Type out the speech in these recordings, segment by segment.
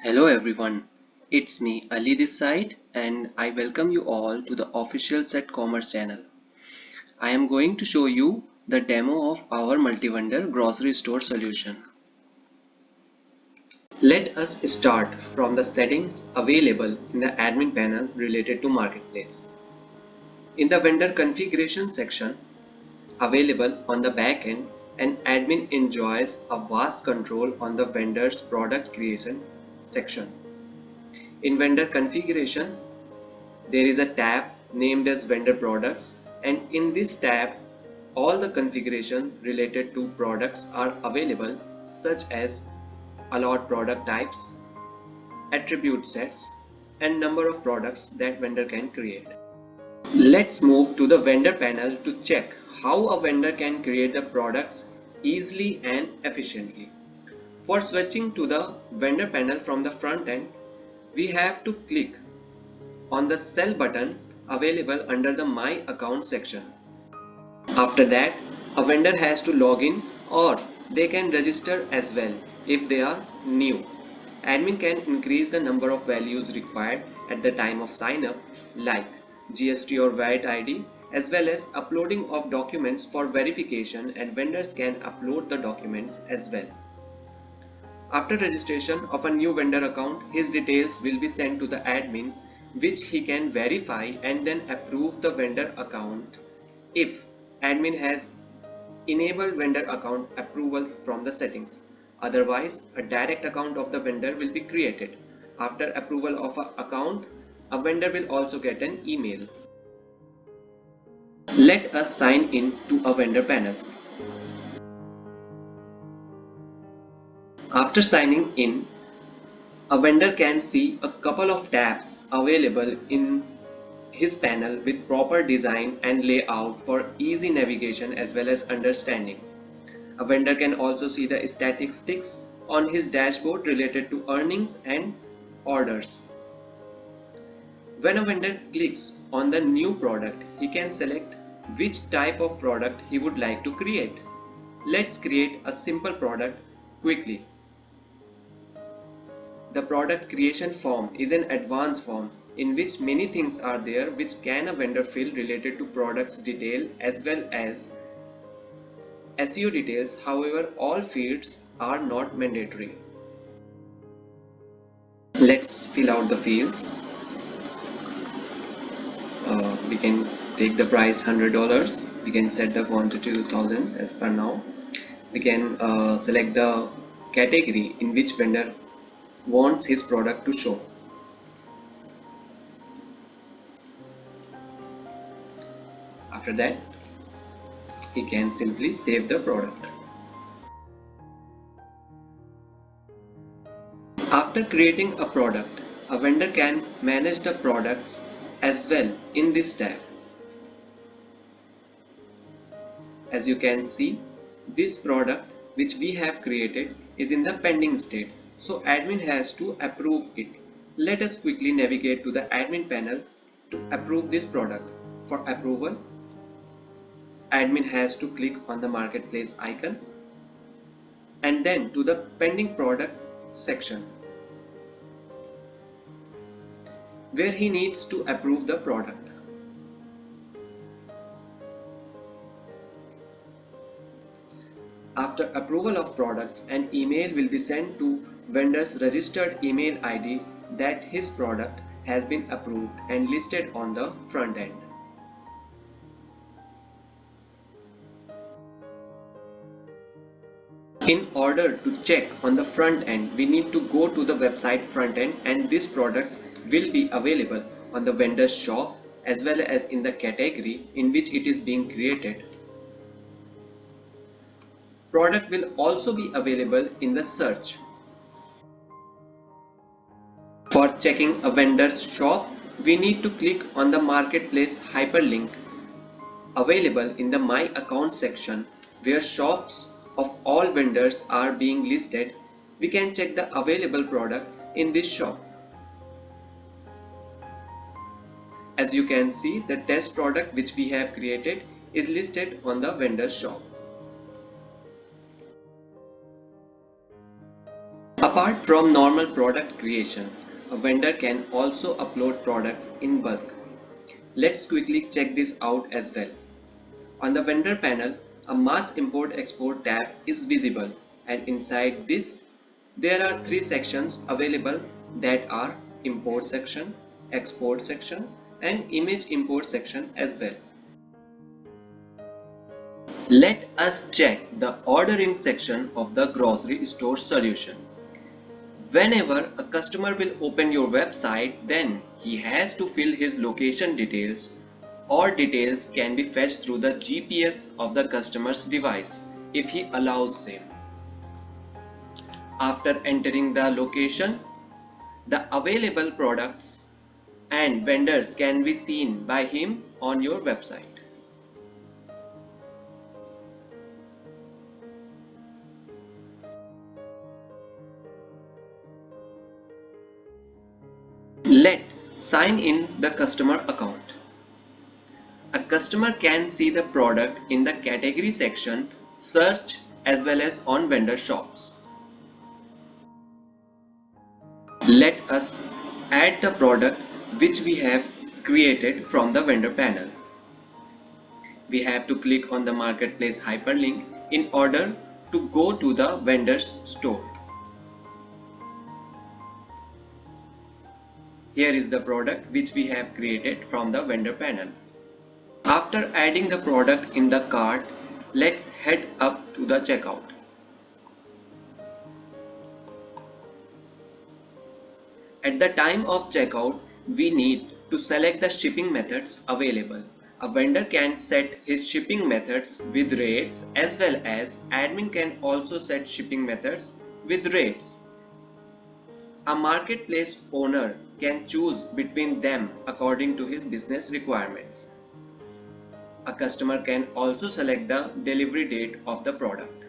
Hello everyone, it's me Ali this side and I welcome you all to the official Set Commerce channel. I am going to show you the demo of our multi-vendor grocery store solution. Let us start from the settings available in the admin panel related to marketplace. In the vendor configuration section available on the back end, an admin enjoys a vast control on the vendor's product creation section. In vendor configuration, there is a tab named as vendor products, and in this tab all the configuration related to products are available, such as allowed product types, attribute sets, and number of products that vendor can create. Let's move to the vendor panel to check how a vendor can create the products easily and efficiently. For switching to the vendor panel from the front end, we have to click on the Sell button available under the My Account section. After that, a vendor has to log in, or they can register as well if they are new. Admin can increase the number of values required at the time of sign up, like GST or VAT ID, as well as uploading of documents for verification, and vendors can upload the documents as well. After registration of a new vendor account, his details will be sent to the admin, which he can verify and then approve the vendor account if admin has enabled vendor account approval from the settings. Otherwise, a direct account of the vendor will be created. After approval of an account, a vendor will also get an email. Let us sign in to a vendor panel. After signing in, a vendor can see a couple of tabs available in his panel with proper design and layout for easy navigation as well as understanding. A vendor can also see the statistics on his dashboard related to earnings and orders. When a vendor clicks on the new product, he can select which type of product he would like to create. Let's create a simple product quickly. The product creation form is an advanced form in which many things are there which can a vendor fill related to products detail as well as SEO details. However, all fields are not mandatory. Let's fill out the fields. We can take the price $100. We can set the quantity 2000 as per now. We can select the category in which vendor wants his product to show. After that, he can simply save the product. After creating a product, a vendor can manage the products as well in this tab. As you can see, this product which we have created is in the pending state, so admin has to approve it. Let us quickly navigate to the admin panel to approve this product. For approval, admin has to click on the marketplace icon and then to the pending product section, where he needs to approve the product. After approval of products, an email will be sent to vendor's registered email ID that his product has been approved and listed on the front end. In order to check on the front end, we need to go to the website front end, and this product will be available on the vendor's shop as well as in the category in which it is being created. Product will also be available in the search. For checking a vendor's shop, we need to click on the marketplace hyperlink available in the My Account section, where shops of all vendors are being listed. We can check the available product in this shop. As you can see, the test product which we have created is listed on the vendor's shop. Apart from normal product creation, a vendor can also upload products in bulk. Let's quickly check this out as well. On the vendor panel, a mass import-export tab is visible, and inside this, there are three sections available that are import section, export section, and image import section as well. Let us check the ordering section of the grocery store solution. Whenever a customer will open your website, then he has to fill his location details, or details can be fetched through the GPS of the customer's device if he allows him. After entering the location, the available products and vendors can be seen by him on your website. Let sign in the customer account. A customer can see the product in the category section, search as well as on vendor shops. Let us add the product which we have created from the vendor panel. We have to click on the marketplace hyperlink in order to go to the vendor's store. Here is the product which we have created from the vendor panel. After adding the product in the cart, let's head up to the checkout. At the time of checkout, we need to select the shipping methods available. A vendor can set his shipping methods with rates, as well as admin can also set shipping methods with rates. A marketplace owner can choose between them according to his business requirements. A customer can also select the delivery date of the product.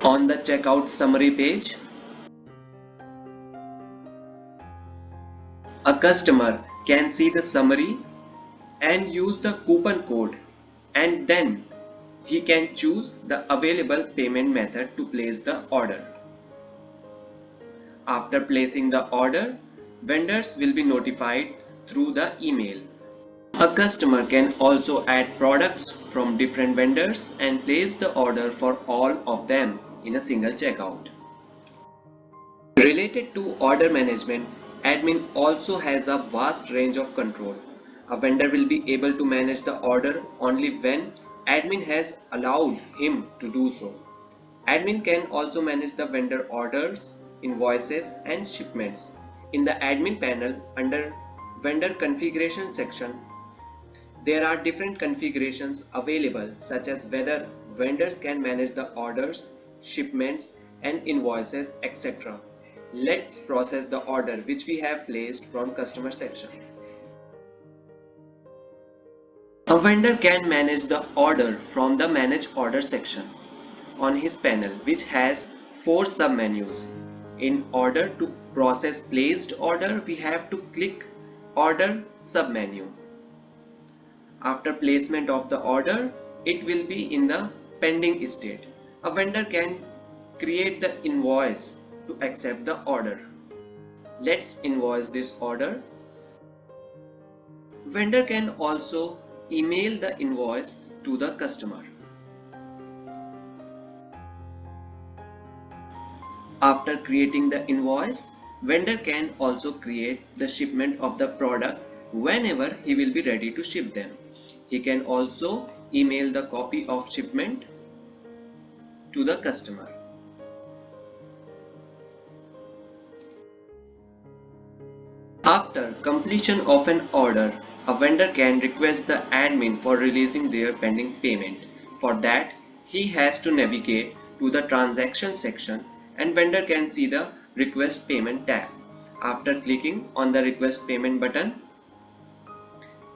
On the checkout summary page, a customer can see the summary and use the coupon code, and then he can choose the available payment method to place the order. After placing the order, vendors will be notified through the email. A customer can also add products from different vendors and place the order for all of them in a single checkout. Related to order management, admin also has a vast range of control. A vendor will be able to manage the order only when admin has allowed him to do so. Admin can also manage the vendor orders, invoices, and shipments. In the admin panel, under vendor configuration section, there are different configurations available, such as whether vendors can manage the orders, shipments, and invoices, etc. Let's process the order which we have placed from customer section. A vendor can manage the order from the manage order section on his panel, which has 4 submenus. In order to process placed order, we have to click order submenu. After placement of the order, it will be in the pending state. A vendor can create the invoice to accept the order. Let's invoice this order. Vendor can also email the invoice to the customer. After creating the invoice, vendor can also create the shipment of the product whenever he will be ready to ship them. He can also email the copy of shipment to the customer. After completion of an order, a vendor can request the admin for releasing their pending payment. For that, he has to navigate to the transaction section, and vendor can see the request payment tab. After clicking on the request payment button,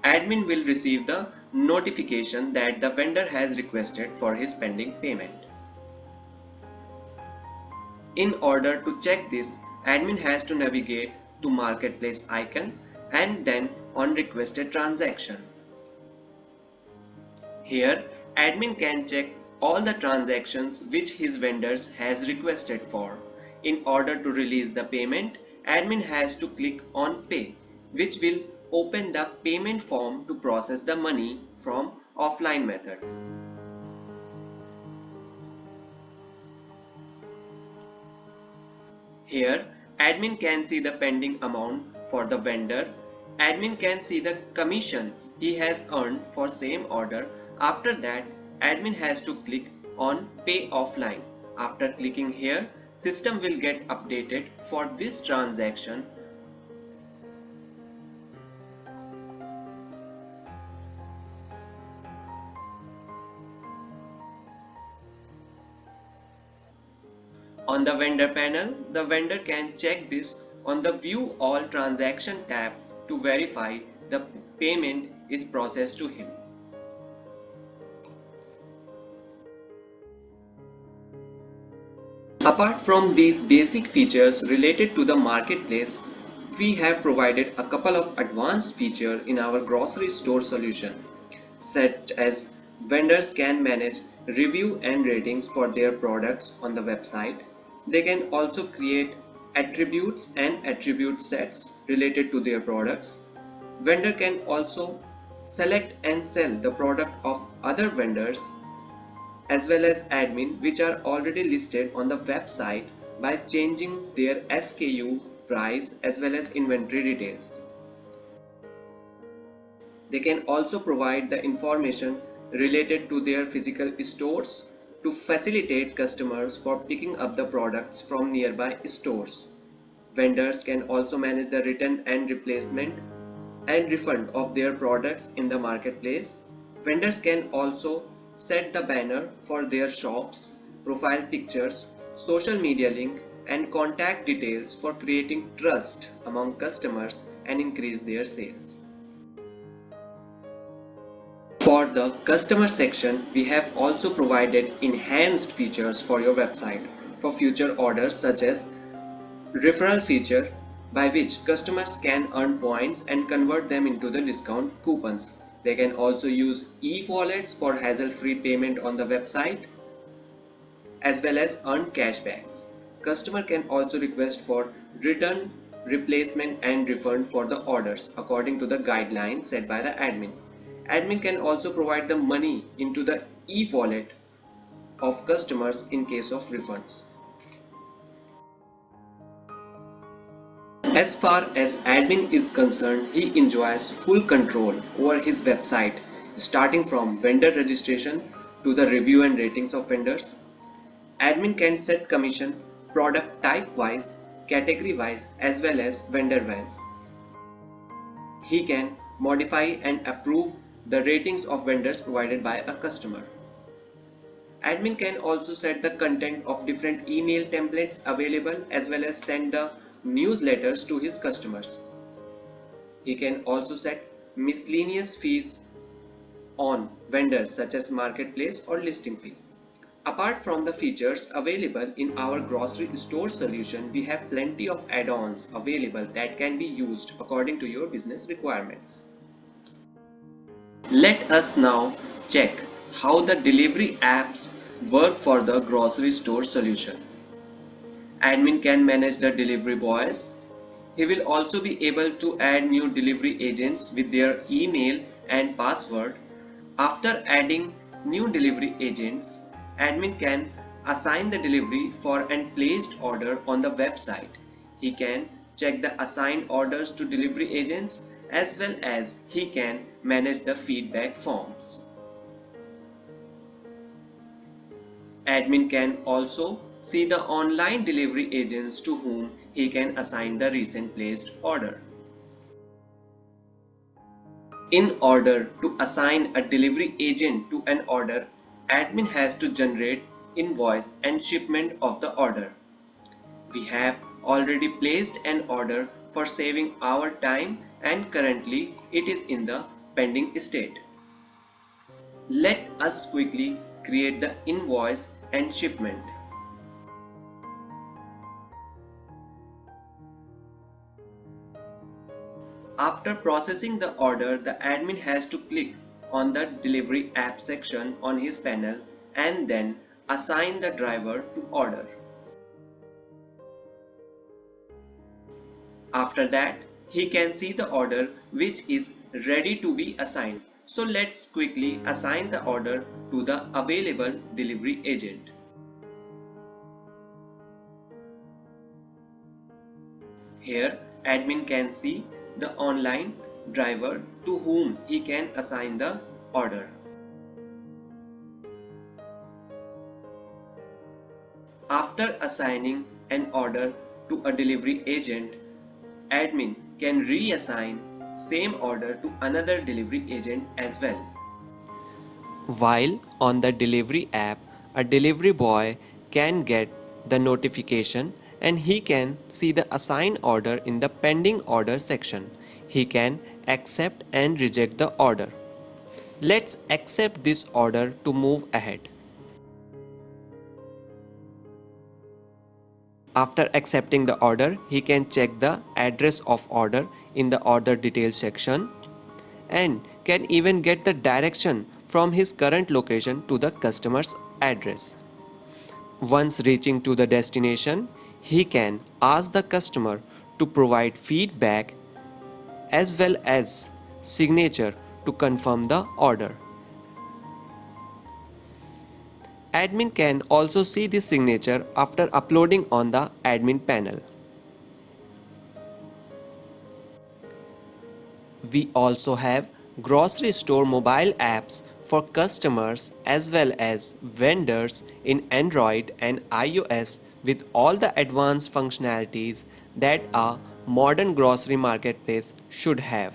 admin will receive the notification that the vendor has requested for his pending payment. In order to check this, admin has to navigate to marketplace icon and then on requested transaction. Here, Admin can check all the transactions which his vendors has requested for. In order to release the payment, admin has to click on Pay, which will open the payment form to process the money from offline methods. Here, admin can see the pending amount for the vendor. Admin can see the commission he has earned for same order. After that, admin has to click on Pay Offline. After clicking here, system will get updated for this transaction. On the vendor panel, the vendor can check this on the View All Transaction tab to verify the payment is processed to him. Apart from these basic features related to the marketplace, we have provided a couple of advanced features in our grocery store solution, such as vendors can manage review and ratings for their products on the website. They can also create attributes and attribute sets related to their products. Vendor can also select and sell the product of other vendors as well as admin which are already listed on the website by changing their SKU, price as well as inventory details. They can also provide the information related to their physical stores to facilitate customers for picking up the products from nearby stores. Vendors can also manage the return and replacement and refund of their products in the marketplace. Vendors can also set the banner for their shops, profile pictures, social media link and contact details for creating trust among customers and increase their sales. For the customer section, we have also provided enhanced features for your website for future orders such as referral feature by which customers can earn points and convert them into the discount coupons. They can also use e-wallets for hassle-free payment on the website as well as earn cashbacks. Customer can also request for return, replacement and refund for the orders according to the guidelines set by the admin. Admin can also provide the money into the e-wallet of customers in case of refunds. As far as admin is concerned, he enjoys full control over his website, starting from vendor registration to the review and ratings of vendors. Admin can set commission product type wise, category wise as well as vendor wise. He can modify and approve the ratings of vendors provided by a customer. Admin can also set the content of different email templates available as well as send the newsletters to his customers. He can also set miscellaneous fees on vendors such as marketplace or listing fee. Apart from the features available in our grocery store solution, we have plenty of add-ons available that can be used according to your business requirements. Let us now check how the delivery apps work for the grocery store solution. Admin can manage the delivery boys. He will also be able to add new delivery agents with their email and password. After adding new delivery agents, admin can assign the delivery for an placed order on the website. He can check the assigned orders to delivery agents as well as he can manage the feedback forms. Admin can also see the online delivery agents to whom he can assign the recent placed order. In order to assign a delivery agent to an order, admin has to generate invoice and shipment of the order. We have already placed an order for saving our time and currently it is in the pending state. Let us quickly create the invoice and shipment. After processing the order, the admin has to click on the delivery app section on his panel and then assign the driver to order. After that, he can see the order which is ready to be assigned. So let's quickly assign the order to the available delivery agent. Here, admin can see the online driver to whom he can assign the order. After assigning an order to a delivery agent, admin can reassign same order to another delivery agent as well. While on the delivery app, a delivery boy can get the notification and he can see the assigned order in the pending order section. He can accept and reject the order. Let's accept this order to move ahead. After accepting the order, he can check the address of order in the order details section and can even get the direction from his current location to the customer's address. Once reaching to the destination, he can ask the customer to provide feedback as well as signature to confirm the order. Admin can also see the signature after uploading on the admin panel. We also have grocery store mobile apps for customers as well as vendors in Android and iOS with all the advanced functionalities that a modern grocery marketplace should have.